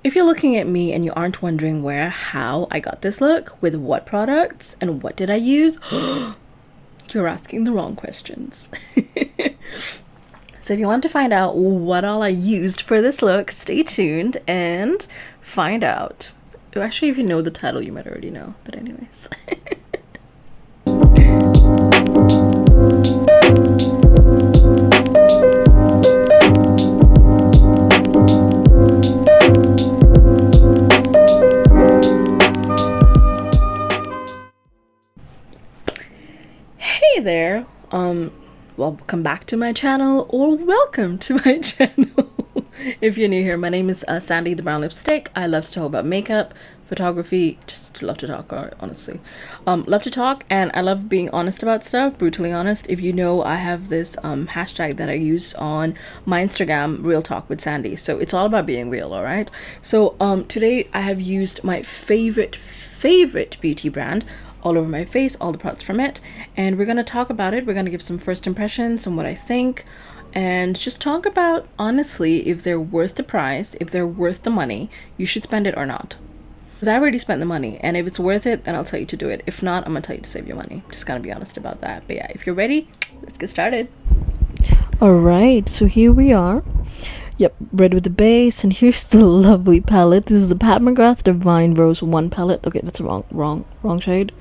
If you're looking at me and you aren't wondering how I got this look, with what products, and what did I use, you're asking the wrong questions. So if you want to find out what all I used for this look, stay tuned and find out. Actually, if you know the title, you might already know. But anyways. Hey there. Welcome back to my channel, or welcome to my channel. If you're new here, my name is Sandy Thebrownlipstick. I love to talk about makeup, photography, just love to talk, honestly. Love to talk, and I love being honest about stuff, brutally honest. If you know, I have this hashtag that I use on my Instagram, Real Talk with Sandy. So it's all about being real, all right? So today I have used my favorite beauty brand all over my face, all the products from it, and we're going to talk about it. We're going to give some first impressions and what I think, and just talk about, honestly, if they're worth the price, if they're worth the money, you should spend it or not. Because I already spent the money, and if it's worth it, then I'll tell you to do it. If not, I'm going to tell you to save your money. Just going to be honest about that. But yeah, if you're ready, let's get started. Alright, so here we are. Yep, red with the base, and here's the lovely palette. This is the Pat Mcgrath Divine Rose 1 palette. Okay, that's a wrong shade.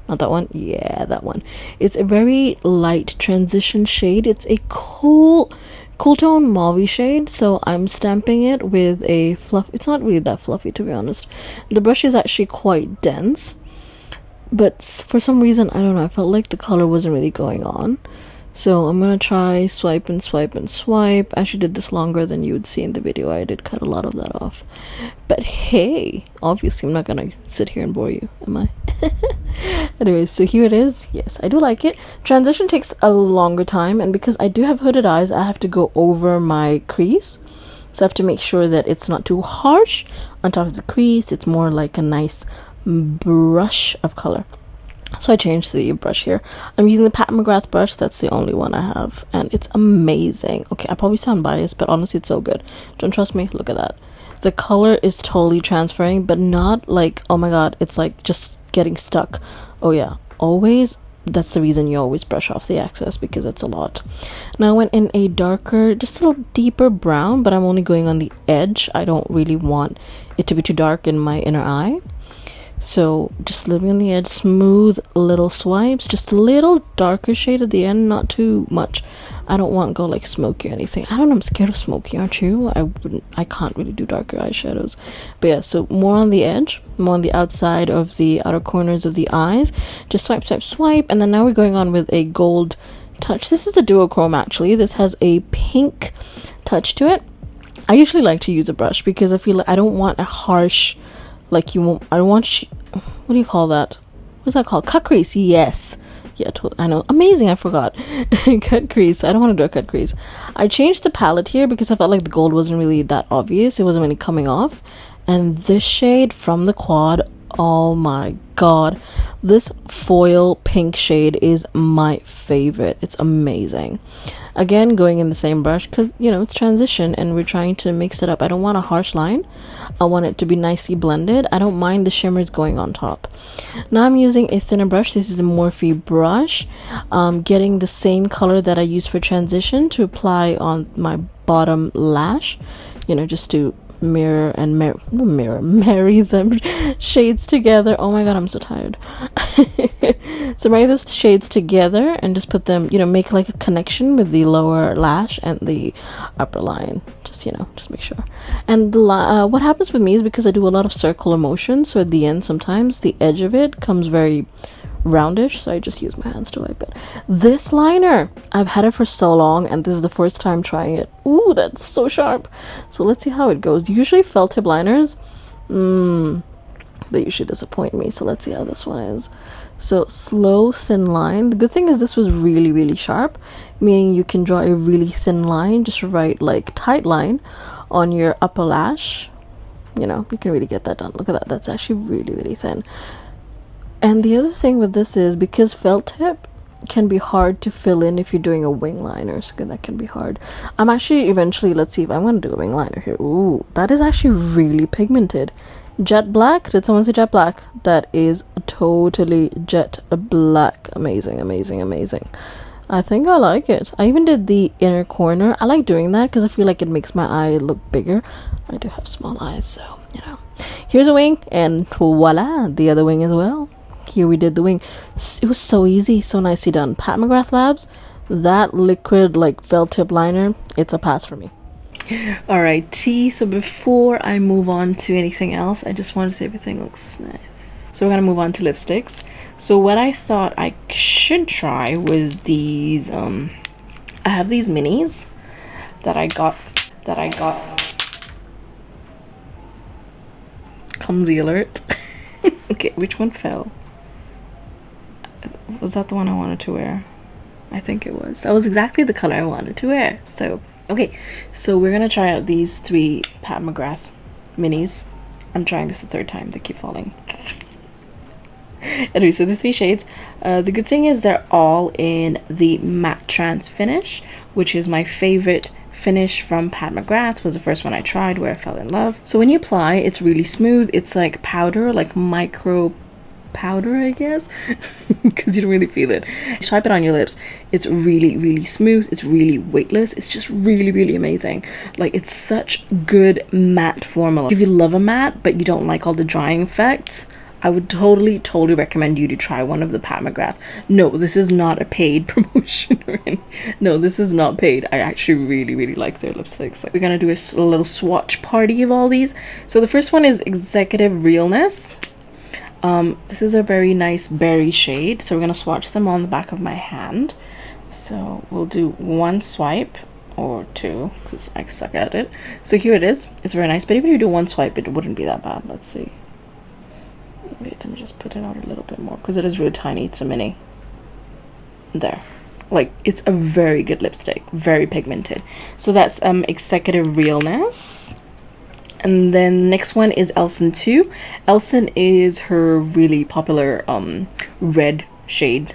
Not that one. Yeah, that one. It's a very light transition shade. It's a cool tone mauve shade, so I'm stamping it with a fluff. It's not really that fluffy, to be honest. The brush is actually quite dense, but for some reason, I don't know, I felt like the color wasn't really going on. So I'm gonna try swipe and swipe and swipe. I actually did this longer than you would see in the video. I did cut a lot of that off. But hey, obviously I'm not gonna sit here and bore you, am I? Anyways, so here it is. Yes, I do like it. Transition takes a longer time, and because I do have hooded eyes, I have to go over my crease. So I have to make sure that it's not too harsh on top of the crease. It's more like a nice brush of color. So I changed the brush here. I'm using the Pat Mcgrath brush. That's the only one I have, and it's amazing. Okay, I probably sound biased, but honestly, it's so good. Don't trust me? Look at that. The color is totally transferring, but not like, oh my god, it's like just getting stuck. Oh yeah, always. That's the reason you always brush off the excess, because it's a lot. Now I went in a darker, just a little deeper brown, but I'm only going on the edge. I don't really want it to be too dark in my inner eye. So just living on the edge, smooth little swipes, just a little darker shade at the end, not too much. I don't want to go like smoky or anything. I don't know, I'm scared of smoky, aren't you? I can't really do darker eyeshadows. But yeah, so more on the edge, more on the outside of the outer corners of the eyes. Just swipe, swipe, swipe. And then now we're going on with a gold touch. This is a duochrome actually. This has a pink touch to it. I usually like to use a brush because I feel like I don't want a harsh, like you won't, I don't want, what do you call that? What's that called? Cut crease. Yes. Yeah, I know. Amazing. I forgot. Cut crease. I don't want to do a cut crease. I changed the palette here because I felt like the gold wasn't really that obvious. It wasn't really coming off. And this shade from the quad, oh my god. This foil pink shade is my favorite. It's amazing. Again, going in the same brush because, you know, it's transition and we're trying to mix it up. I don't want a harsh line. I want it to be nicely blended. I don't mind the shimmers going on top. Now I'm using a thinner brush. This is a Morphe brush. Getting the same color that I use for transition to apply on my bottom lash. You know, just to marry them shades together. Oh my god, I'm so tired. So marry those shades together and just put them, you know, make like a connection with the lower lash and the upper line. Just, you know, just make sure. And what happens with me is because I do a lot of circular motion, so at the end sometimes the edge of it comes very roundish, so I just use my hands to wipe it. This liner, I've had it for so long, and this is the first time trying it. Ooh, that's so sharp. So let's see how it goes. Usually felt tip liners, they usually disappoint me, so let's see how this one is. So slow thin line. The good thing is this was really sharp, meaning you can draw a really thin line, just right like tight line on your upper lash. You know, you can really get that done. Look at that, that's actually really thin. And the other thing with this is because felt tip, can be hard to fill in if you're doing a wing liner. So that can be hard. I'm actually eventually, let's see if I'm going to do a wing liner here. Ooh, that is actually really pigmented. Jet black. Did someone say jet black? That is totally jet black. Amazing, amazing, amazing. I think I like it. I even did the inner corner. I like doing that because I feel like it makes my eye look bigger. I do have small eyes, so, you know. Here's a wing, and voila, the other wing as well. Here we did the wing. It was so easy, so nicely done. Pat Mcgrath Labs, that liquid like felt tip liner, it's a pass for me. Alright, so before I move on to anything else, I just want to say everything looks nice. So we're gonna move on to lipsticks. So what I thought I should try was these, I have these minis that I got, clumsy alert. Okay, which one fell? Was that the one I wanted to wear? I think it was. That was exactly the color I wanted to wear. So, okay, so we're gonna try out these 3 Pat Mcgrath minis. I'm trying this the 3rd time, they keep falling. Anyway, so the 3 shades. The good thing is they're all in the matte trans finish, which is my favorite finish from Pat Mcgrath. Was the first one I tried where I fell in love. So when you apply, it's really smooth. It's like powder, like micro powder, I guess, because you don't really feel it. You swipe it on your lips, it's really, really smooth. It's really weightless. It's just really, really amazing. Like, it's such good matte formula. If you love a matte but you don't like all the drying effects, I would totally recommend you to try one of the Pat Mcgrath. No, this is not a paid promotion or anything. No, this is not paid. I actually really like their lipsticks. Like, we're gonna do a little swatch party of all these. So the first one is Executive Realness. This is a very nice berry shade, so we're gonna swatch them on the back of my hand. So we'll do 1 swipe or 2 because I suck at it. So here it is. It's very nice, but even if you do 1 swipe, it wouldn't be that bad. Let's see. Wait, let me just put it out a little bit more because it is really tiny. It's a mini. There. Like, it's a very good lipstick, very pigmented. So that's Executive Realness. And then next one is Elson 2. Elson is her really popular red shade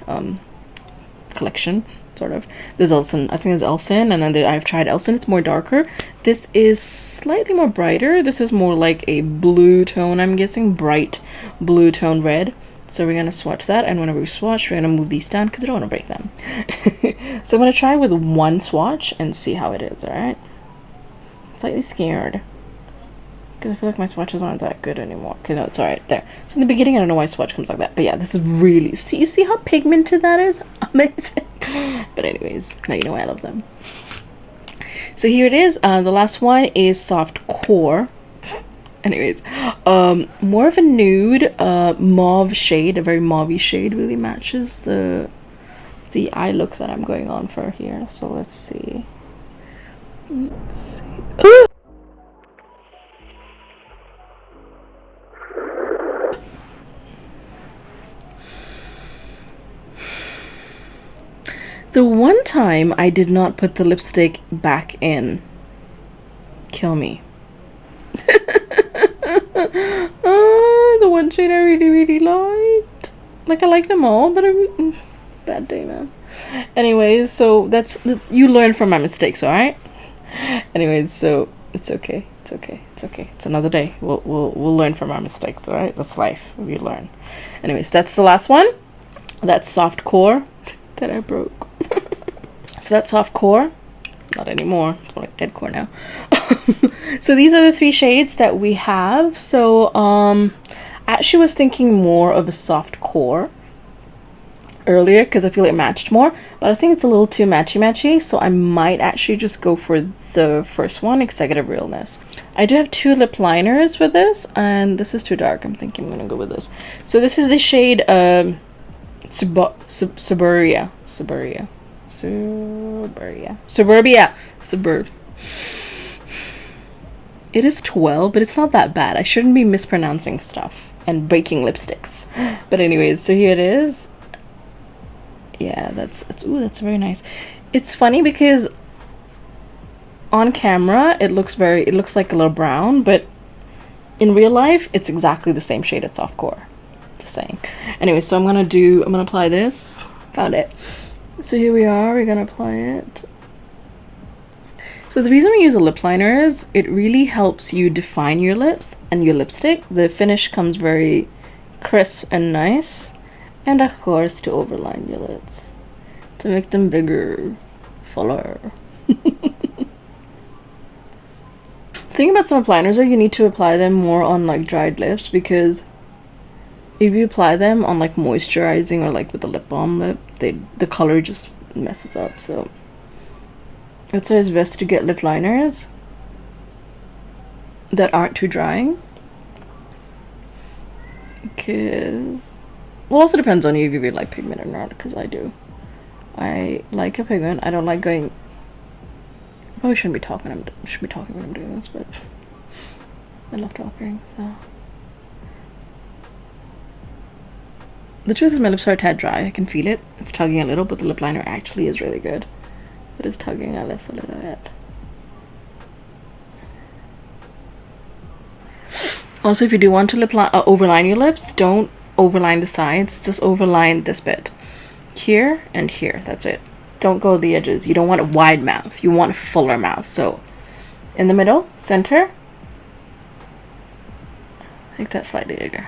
collection, sort of. There's Elson, I think there's Elson, and then I've tried Elson. It's more darker. This is slightly more brighter. This is more like a blue tone, I'm guessing, bright blue tone red. So we're gonna swatch that, and whenever we swatch, we're gonna move these down because I don't want to break them. So I'm gonna try with 1 swatch and see how it is. All right. Slightly scared, because I feel like my swatches aren't that good anymore. Okay, no, it's alright. There. So in the beginning, I don't know why swatch comes like that. But yeah, this is really... See, you see how pigmented that is? Amazing. But anyways, now you know why I love them. So here it is. The last one is Soft Core. Anyways, more of a nude mauve shade. A very mauvey shade. Really matches the eye look that I'm going on for here. So let's see. Let's see. The one time I did not put the lipstick back in. Kill me. The one shade I really liked. Like, I like them all, but bad day, man. Anyways, so that's you learn from my mistakes, all right? Anyways, so it's okay. It's okay. It's okay. It's another day. We'll learn from our mistakes, all right? That's life. We learn. Anyways, that's the last one. That's Soft Core that I broke. So that's Soft Core. Not anymore. It's more like Dead Core now. So these are the 3 shades that we have. So I actually was thinking more of a Soft Core earlier because I feel it matched more, but I think it's a little too matchy, so I might actually just go for the first one, Executive Realness. I do have 2 lip liners with this, and this is too dark. I'm thinking I'm gonna go with this. So this is the shade Suburbia. It is 12, but it's not that bad. I shouldn't be mispronouncing stuff and breaking lipsticks. But anyways, so here it is. Yeah, that's very nice. It's funny because on camera it looks like a little brown, but in real life it's exactly the same shade as Soft Core. Just saying. Anyway, so I'm gonna apply this Found it. So here we are, we're gonna apply it. So the reason we use a lip liner is it really helps you define your lips and your lipstick. The finish comes very crisp and nice. And of course to overline your lips. To make them bigger, fuller. The thing about some liners are you need to apply them more on like dried lips, because if you apply them on like moisturizing or like with the lip balm lip, the color just messes up. So it's always best to get lip liners that aren't too drying, because well, also depends on you if you like pigment or not, because I do. I like a pigment. I don't like going. I probably shouldn't be talking. I should be talking when I'm doing this, but I love talking. So the truth is, my lips are a tad dry. I can feel it. It's tugging a little, but the lip liner actually is really good. It is tugging at us a little bit. Also, if you do want to overline your lips, don't overline the sides. Just overline this bit here and here. That's it. Don't go the edges. You don't want a wide mouth. You want a fuller mouth. So in the middle, center, make that slightly bigger.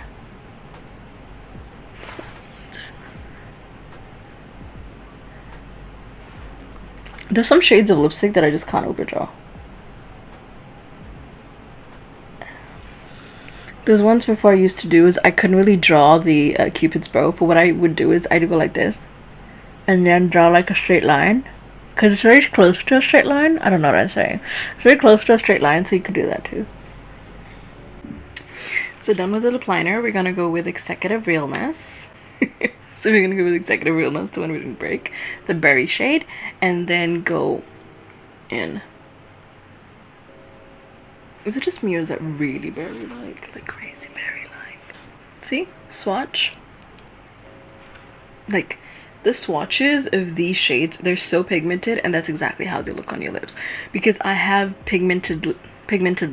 There's some shades of lipstick that I just can't overdraw. There's ones before I used to do is I couldn't really draw the Cupid's bow, but what I would do is I'd go like this and then draw like a straight line, because it's very close to a straight line. I don't know what I'm saying. It's very close to a straight line, so you could do that too. So done with the lip liner, we're gonna go with Executive Realness. So we're gonna go with Executive Realness, the one we didn't break, the berry shade, and then go in. Is it just me, or is that really berry like crazy berry like? See, swatch. Like the swatches of these shades, they're so pigmented, and that's exactly how they look on your lips. Because I have pigmented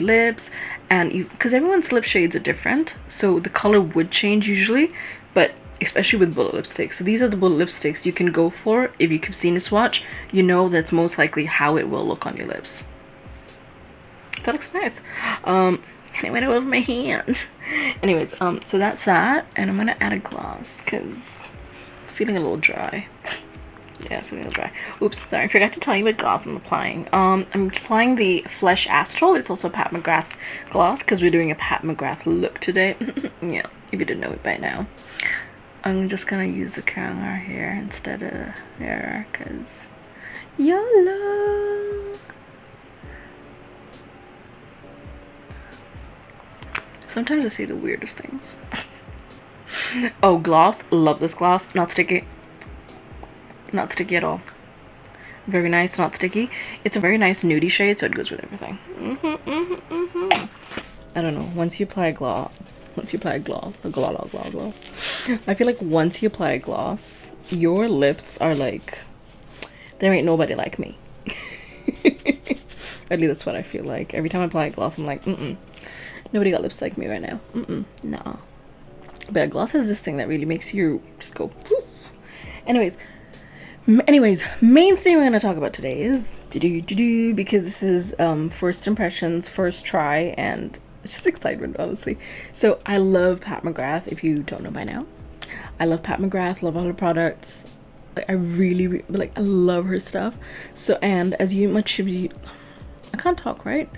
lips, and because everyone's lip shades are different, so the color would change usually, but especially with bullet lipsticks. So these are the bullet lipsticks you can go for. If you've seen a swatch, you know that's most likely how it will look on your lips. That looks nice. It went over my hand. Anyways, so that's that, and I'm gonna add a gloss because feeling a little dry. Yeah, feeling a little dry. Oops, sorry, I forgot to tell you what gloss I'm applying. I'm applying the Flesh Astral. It's also a Pat Mcgrath gloss because we're doing a Pat Mcgrath look today. Yeah, if you didn't know it by now. I'm just gonna use the curler here instead of there because YOLO. Sometimes I say the weirdest things. Oh, gloss. Love this gloss. Not sticky. Not sticky at all. Very nice, not sticky. It's a very nice nudie shade, so it goes with everything. I don't know. Once you apply a gloss, I feel like once you apply a gloss, your lips are like, there ain't nobody like me. At least that's what I feel like. Every time I apply a gloss, I'm like, nobody got lips like me right now. Nah. But a gloss is this thing that really makes you just go poof. Anyways, main thing we're gonna talk about today is because this is first impressions, first try, and just excitement, honestly. So I love Pat Mcgrath. If you don't know by now, I love Pat Mcgrath. Love all her products. Like I really like. I love her stuff. So and as much of you, I can't talk right.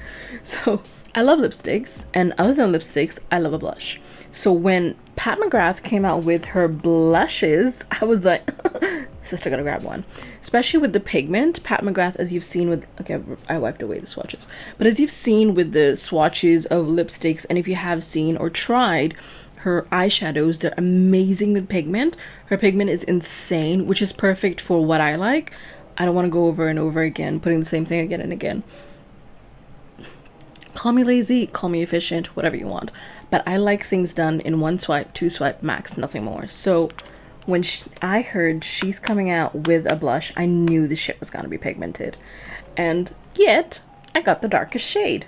So I love lipsticks, and other than lipsticks, I love a blush. So when Pat Mcgrath came out with her blushes, I was like, sister, gotta grab one. Especially with the pigment. Pat Mcgrath, as you've seen with, okay, I wiped away the swatches. But as you've seen with the swatches of lipsticks, and if you have seen or tried her eyeshadows, they're amazing with pigment. Her pigment is insane, which is perfect for what I like. I don't want to go over and over again, putting the same thing again and again. Call me lazy, call me efficient, whatever you want. But I like things done in one swipe, two swipe, max, nothing more. So when I heard she's coming out with a blush, I knew the shit was gonna be pigmented. And yet, I got the darkest shade.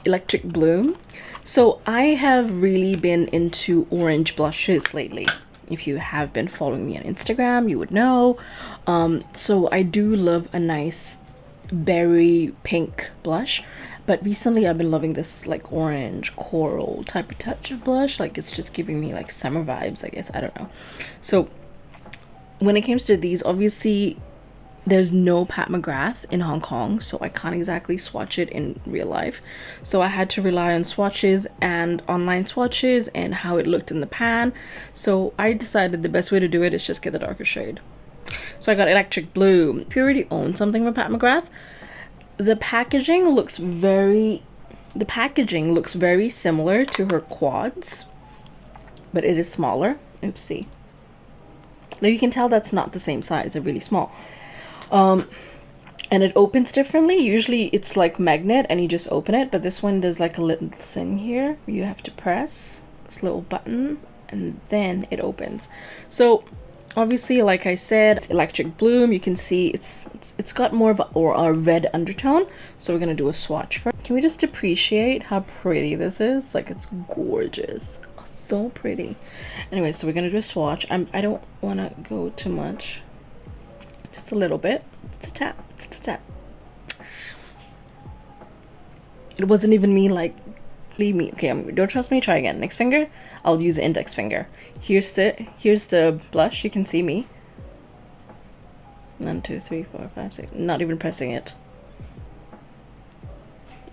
Electric Bloom. So I have really been into orange blushes lately. If you have been following me on Instagram, you would know. So I do love a nice berry pink blush, but recently I've been loving this like orange coral type of touch of blush. Like it's just giving me like summer vibes, I guess. I don't know. So when it comes to these, obviously there's no Pat Mcgrath in Hong Kong, so I can't exactly swatch it in real life. So I had to rely on swatches and online swatches and how it looked in the pan. So I decided the best way to do it is just get the darker shade. So I got Electric Blue. If you already own something from Pat Mcgrath, the packaging looks very similar to her quads, but it is smaller. Oopsie. Now you can tell that's not the same size. They're really small. And it opens differently. Usually it's like magnet and you just open it, but this one there's like a little thing here you have to press this little button and then it opens. So obviously, like I said, it's Electric Bloom. You can see it's got more of a red undertone, so we're gonna do a swatch first. Can we just appreciate how pretty this is? Like, it's gorgeous. Oh, so pretty. Anyway, so we're gonna do a swatch. I don't want to go too much, just a little bit. Just a tap, just a tap. It wasn't even me like, leave me. Okay, don't trust me, try again. Next finger, I'll use the index finger. Here's the blush. You can see me. 1, 2, 3, 4, 5, 6. Not even pressing it.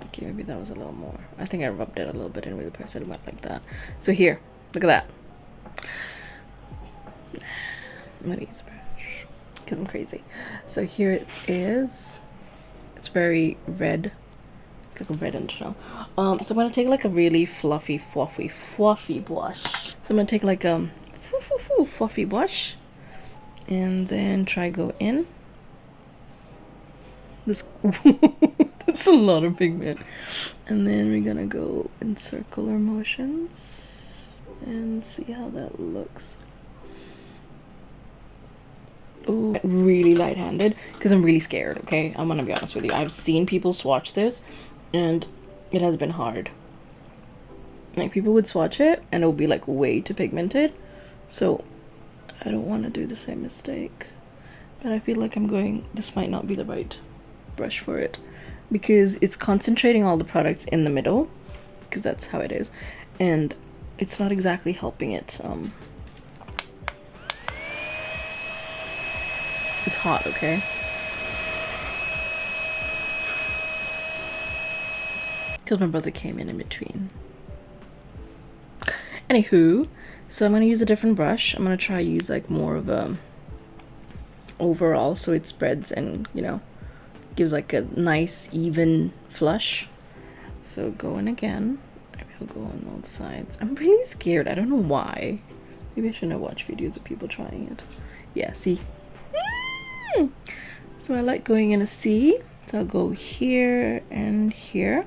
Okay, maybe that was a little more. I think I rubbed it a little bit and really pressed it. It went like that. So here, look at that. I'm gonna use a brush because I'm crazy. So here it is. It's very red. It's like a red undertone. So I'm gonna take like a really fluffy blush. So I'm gonna take like a fluffy blush and then try go in. This that's a lot of pigment. And then we're gonna go in circular motions and see how that looks. Oh, really light-handed because I'm really scared. Okay, I'm gonna be honest with you. I've seen people swatch this and it has been hard. Like, people would swatch it and it'll be like way too pigmented, so I don't want to do the same mistake. But I feel like this might not be the right brush for it because it's concentrating all the products in the middle, because that's how it is, and it's not exactly helping it. It's hot, okay? Because my brother came in between. Anywho, so I'm gonna use a different brush. I'm gonna try use like more of a overall, so it spreads and, you know, gives like a nice even flush. So go in again. Maybe I'll go on all the sides. I'm really scared. I don't know why. Maybe I shouldn't have watched videos of people trying it. Yeah, see? So I like going in a C. So I'll go here and here.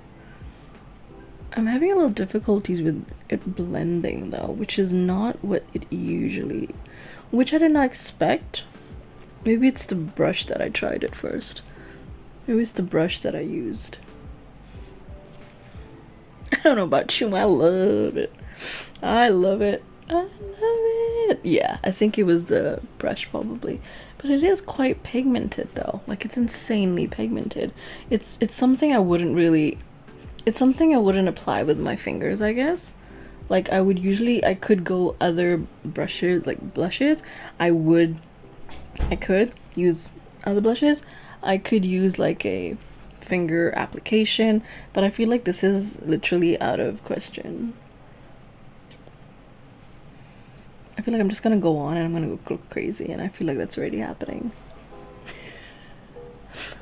I'm having a little difficulties with it blending though, which is not what it usually, which I did not expect. Maybe it's the brush that I tried at first. Maybe it's the brush that I used. I don't know about you, I love it. I love it. I love it. Yeah, I think it was the brush probably. But it is quite pigmented though. Like, it's insanely pigmented. It's something I wouldn't really, it's something I wouldn't apply with my fingers, I guess. Like, I could go other brushes, like blushes. I could use other blushes. I could use like a finger application, but I feel like this is literally out of question. I feel like I'm just gonna go on and I'm gonna go crazy, and I feel like that's already happening.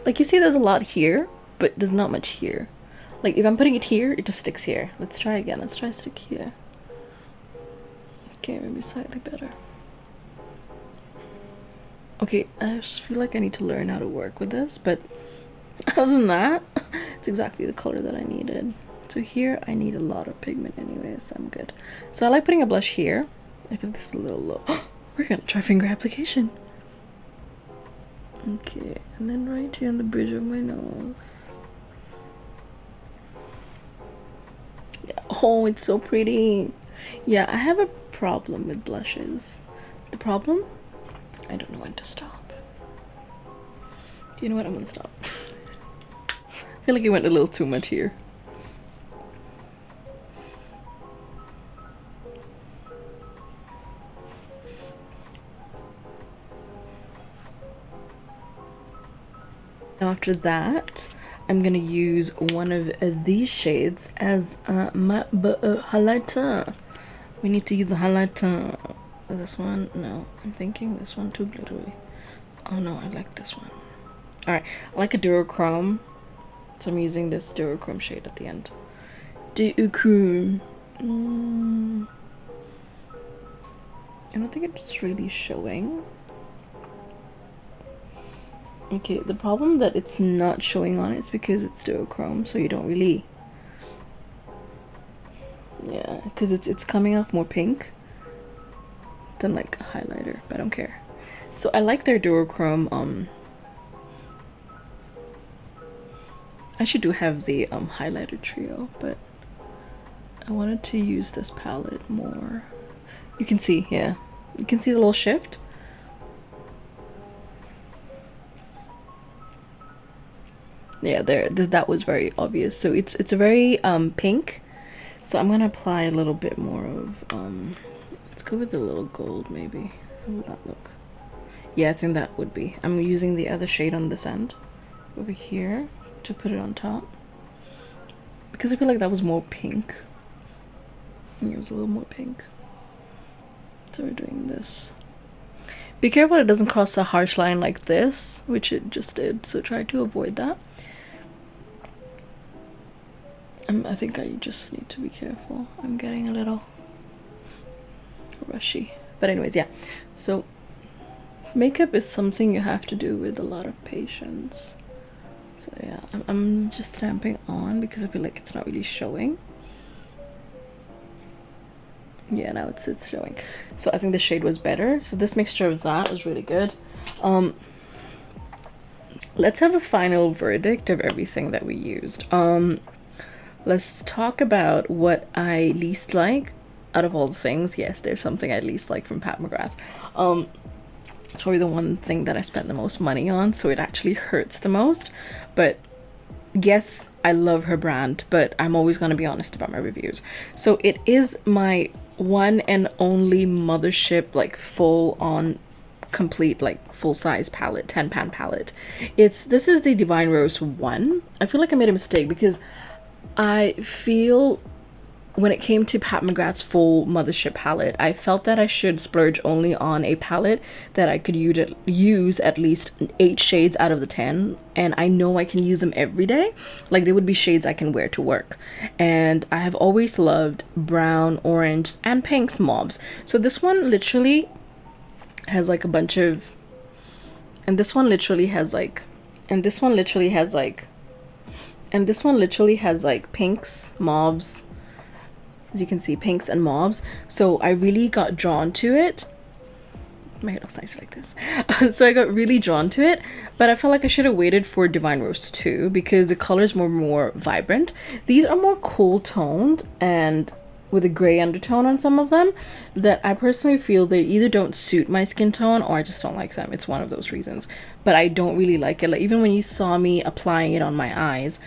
Like, you see there's a lot here, but there's not much here. Like, if I'm putting it here, it just sticks here. Let's try again. Let's try stick here. Okay, maybe slightly better. Okay, I just feel like I need to learn how to work with this, but other than that, it's exactly the color that I needed. So here, I need a lot of pigment anyways, so I'm good. So I like putting a blush here. I feel this is a little low. We're gonna try finger application. Okay, and then right here on the bridge of my nose. Yeah. Oh, it's so pretty. Yeah, I have a problem with blushes. the problem, I don't know when to stop. You know what, I'm gonna stop. I feel like it went a little too much here. Now after that, I'm gonna use one of these shades as my highlighter. We need to use the highlighter. This one? No, I'm thinking this one too glittery. Oh no, I like this one. Alright, I like a duochrome, so I'm using this duochrome shade at the end. Duochrome. I don't think it's really showing. Okay, the problem that it's not showing on it's because it's duochrome, so you don't really... Yeah, because it's coming off more pink than like a highlighter, but I don't care. So I like their duochrome. I should have the highlighter trio, but I wanted to use this palette more. You can see, yeah, you can see the little shift. Yeah, that was very obvious. So it's a very pink. So I'm gonna apply a little bit more of let's go with the little gold maybe. How will that look? Yeah, I think that would be. I'm using the other shade on this end over here to put it on top because I feel like that was more pink. And it was a little more pink. So we're doing this. Be careful it doesn't cross a harsh line like this, which it just did, so try to avoid that. I think I just need to be careful. I'm getting a little rushy. But anyways, yeah. So makeup is something you have to do with a lot of patience. So yeah, I'm just stamping on because I feel like it's not really showing. Yeah, now it's showing. So I think the shade was better. So this mixture of that was really good. Let's have a final verdict of everything that we used. Let's talk about what I least like out of all the things. Yes, there's something I least like from Pat Mcgrath. It's probably the one thing that I spent the most money on, so it actually hurts the most. But yes, I love her brand, but I'm always going to be honest about my reviews. So it is my one and only Mothership, like full on complete, like full size palette, 10-pan palette. This is the Divine Rose 1. I feel like I made a mistake because I feel when it came to Pat McGrath's full Mothership palette, I felt that I should splurge only on a palette that I could use at least 8 shades out of the 10, and I know I can use them every day. Like, they would be shades I can wear to work. And I have always loved brown, orange, and pinks mauves. So this one literally has like a bunch of, and this one literally has like, and this one literally has like, and this one literally has like pinks, mauves, as you can see, pinks and mauves. So I really got drawn to it. My hair looks nice like this. So I got really drawn to it, but I felt like I should have waited for Divine Rose 2 because the colors were more vibrant. These are more cool toned and with a gray undertone on some of them that I personally feel they either don't suit my skin tone or I just don't like them. It's one of those reasons, but I don't really like it. Like, even when you saw me applying it on my eyes,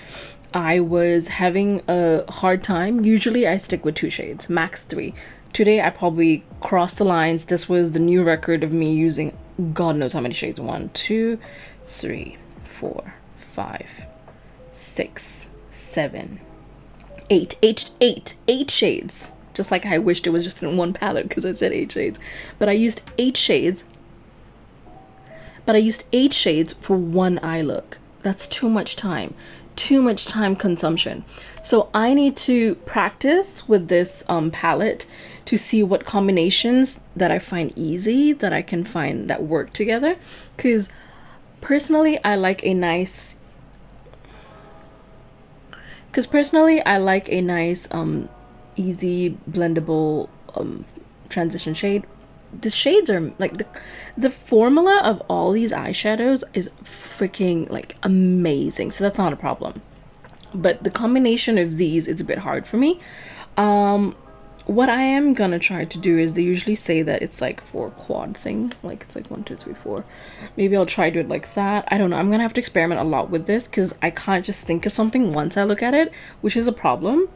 I was having a hard time. Usually I stick with 2 shades, max 3. Today I probably crossed the lines. This was the new record of me using God knows how many shades. 1, 2, 3, 4, 5, 6, 7, 8 shades. Just like I wished it was just in one palette because I said 8 shades. But I used 8 shades. But I used 8 shades for one eye look. That's too much time. Too much time consumption. So I need to practice with this palette to see what combinations that I find easy, that I can find that work together. Because personally, I like a nice easy blendable transition shade. The shades are like the formula of all these eyeshadows is freaking like amazing, so that's not a problem. But the combination of these is a bit hard for me. what I am gonna try to do is, they usually say that it's like for a quad thing, like it's like 1 2 3 4. Maybe I'll try to do it like that. I don't know. I'm gonna have to experiment a lot with this because I can't just think of something once I look at it, which is a problem.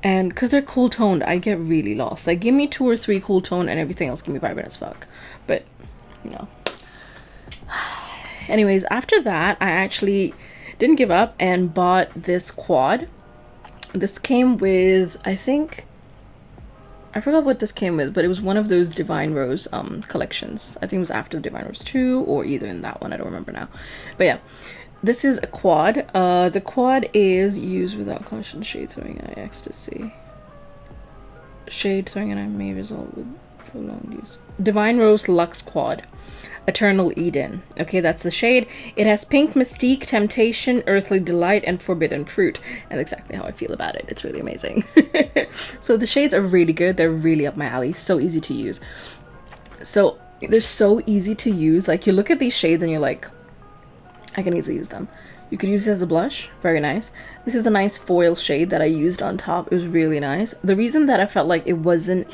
And because they're cool toned, I get really lost. Like, give me 2 or 3 cool tone and everything else can be vibrant as fuck. But you know, anyways, after that I actually didn't give up and bought this quad. This came with, I think, I forgot what this came with, but it was one of those Divine Rose collections. I think it was after Divine Rose 2 or either in that one, I don't remember now. But yeah, this is a quad. The quad is used without caution, shade throwing eye ecstasy. Shade throwing eye may result with prolonged use. Divine Rose Luxe Quad. Eternal Eden. Okay, that's the shade. It has Pink Mystique, Temptation, Earthly Delight, and Forbidden Fruit. And exactly how I feel about it. It's really amazing. So the shades are really good. They're really up my alley. So easy to use. So they're so easy to use. Like, you look at these shades and you're like, I can easily use them. You could use it as a blush. Very nice. This is a nice foil shade that I used on top. It was really nice. The reason that I felt like it wasn't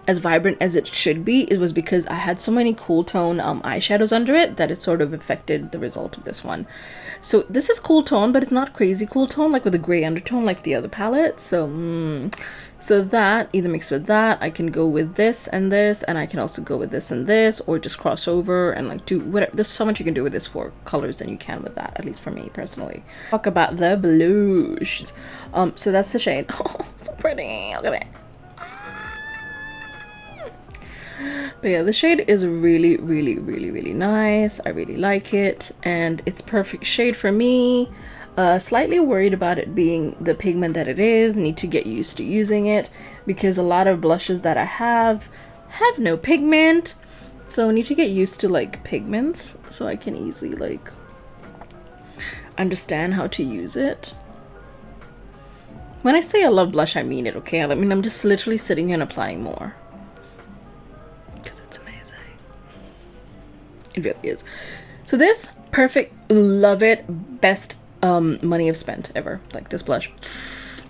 as vibrant as it should be, it was because I had so many cool tone eyeshadows under it that it sort of affected the result of this one. So this is cool tone, but it's not crazy cool tone, like with a gray undertone like the other palette. So so that either mixed with that, I can go with this, and I can also go with this and this, or just cross over and like do whatever. There's so much you can do with this for colors than you can with that, at least for me personally. Talk about the blush. So that's the shade. Oh, so pretty. Look at it. But yeah, the shade is really, really, really, really nice. I really like it, and it's perfect shade for me. Slightly worried about it being the pigment that it is. Need to get used to using it because a lot of blushes that I have no pigment, so I need to get used to like pigments so I can easily like understand how to use it. When I say I love blush, I mean it, okay? I mean, I'm just literally sitting here and applying more. It really is. So this, perfect, love it, best money I've spent ever. Like this blush,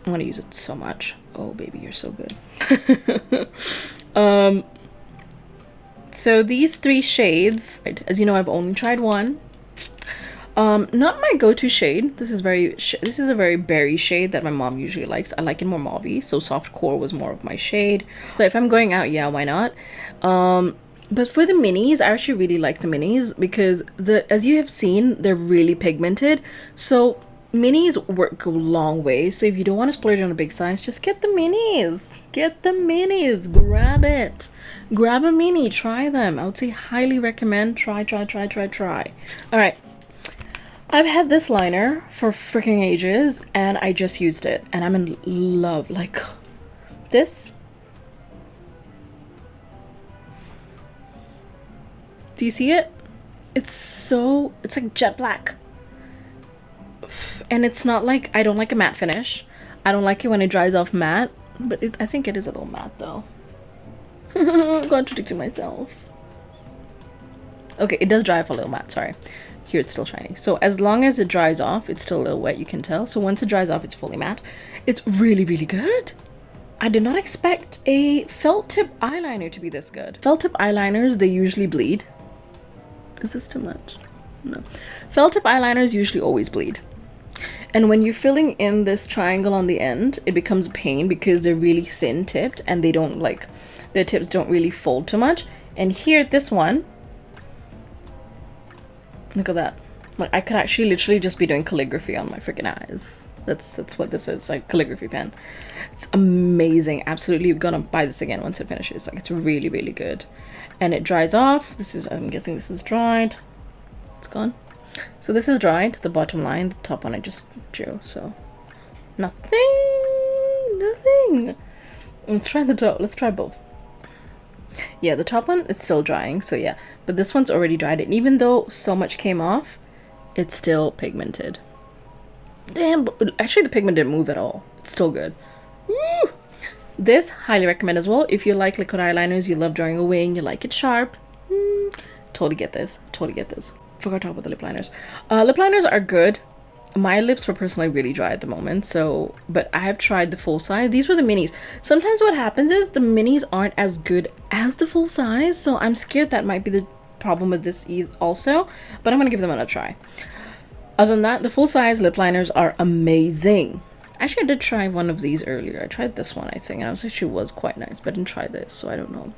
I want to use it so much. Oh baby, you're so good. So these 3 shades, as you know, I've only tried one. Not my go-to shade. This is a very berry shade that my mom usually likes. I like it more mauvey, so soft core was more of my shade. So if I'm going out, yeah, why not? But for the minis, I actually really like the minis because as you have seen, they're really pigmented. So minis go a long way. So if you don't want to splurge on a big size, just get the minis. Get the minis. Grab it. Grab a mini. Try them. I would say highly recommend. Try. All right. I've had this liner for freaking ages and I just used it and I'm in love. Like this. Do you see it? It's like jet black. And it's not like, I don't like a matte finish. I don't like it when it dries off matte, but I think it is a little matte though. I'm contradicting myself. Okay, it does dry off a little matte, sorry. Here it's still shiny. So as long as it dries off, it's still a little wet, you can tell. So once it dries off, it's fully matte. It's really, really good. I did not expect a felt tip eyeliner to be this good. Felt tip eyeliners, they usually bleed. Is this too much? No. Felt tip eyeliners usually always bleed. And when you're filling in this triangle on the end, it becomes a pain because they're really thin tipped and they don't like, their tips don't really fold too much. And here, this one, look at that. Like I could actually literally just be doing calligraphy on my freaking eyes. That's what this is, like calligraphy pen. It's amazing. Absolutely gonna buy this again once it finishes. Like it's really, really good. And it dries off. This is, I'm guessing this is dried. It's gone. So this is dried, the bottom line. The top one I just drew, so nothing. Let's try the top. Let's try both. Yeah, the top one is still drying, so yeah. But this one's already dried, and even though so much came off, it's still pigmented. Damn, actually the pigment didn't move at all. It's still good. Woo! This, highly recommend as well. If you like liquid eyeliners, you love drawing a wing, you like it sharp, totally get this. Totally get this. Forgot to talk about the lip liners. Lip liners are good. my lips were personally really dry at the moment, so, but I have tried the full size. These were the minis. Sometimes what happens is the minis aren't as good as the full size, so I'm scared that might be the problem with this also, but I'm gonna give them another try. Other than that, the full size lip liners are amazing. Actually, I did try one of these earlier. I tried this one, I think, and it was quite nice, but I didn't try this, so I don't know.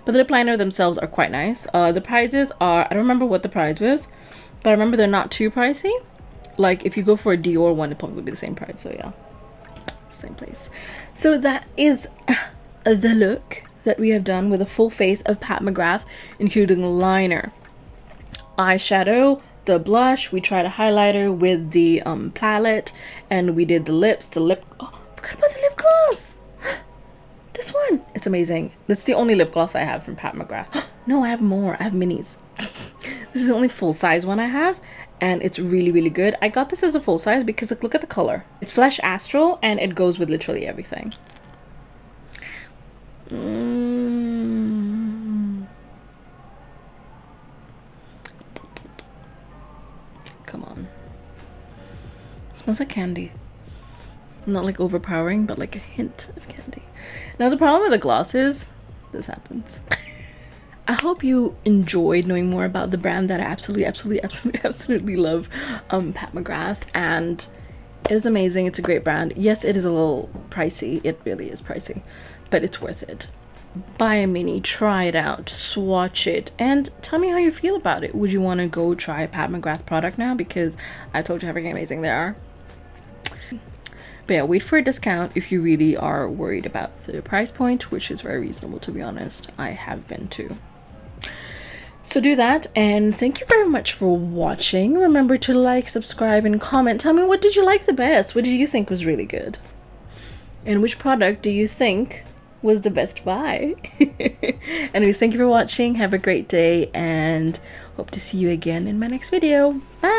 But the lip liner themselves are quite nice. The prices are, I don't remember what the price was, but I remember they're not too pricey. Like, if you go for a Dior one, it probably would be the same price, so yeah. Same place. So that is the look that we have done with a full face of Pat McGrath, including liner, eyeshadow, the blush. We tried a highlighter with the palette, and we did the lips, oh, I forgot about the lip gloss. This one, it's amazing. That's the only lip gloss I have from Pat McGrath. No, I have more. I have minis. This is the only full size one I have, and it's really, really good. I got this as a full size because look at the color. It's Flesh Astral, and it goes with literally everything. Come on. It smells like candy. Not like overpowering, but like a hint of candy. Now the problem with the gloss is this happens. I hope you enjoyed knowing more about the brand that I absolutely love, Pat McGrath, and it is amazing. It's a great brand. Yes, it is a little pricey. It really is pricey, but it's worth it. Buy a mini, try it out, swatch it, and tell me how you feel about it. Would you want to go try a Pat McGrath product now? Because I told you how freaking amazing they are. But yeah, wait for a discount if you really are worried about the price point, which is very reasonable, to be honest. I have been too. So do that, and thank you very much for watching. Remember to like, subscribe, and comment. Tell me, what did you like the best? What did you think was really good? And which product do you think was the best buy? Anyways, thank you for watching. Have a great day, and hope to see you again in my next video. Bye!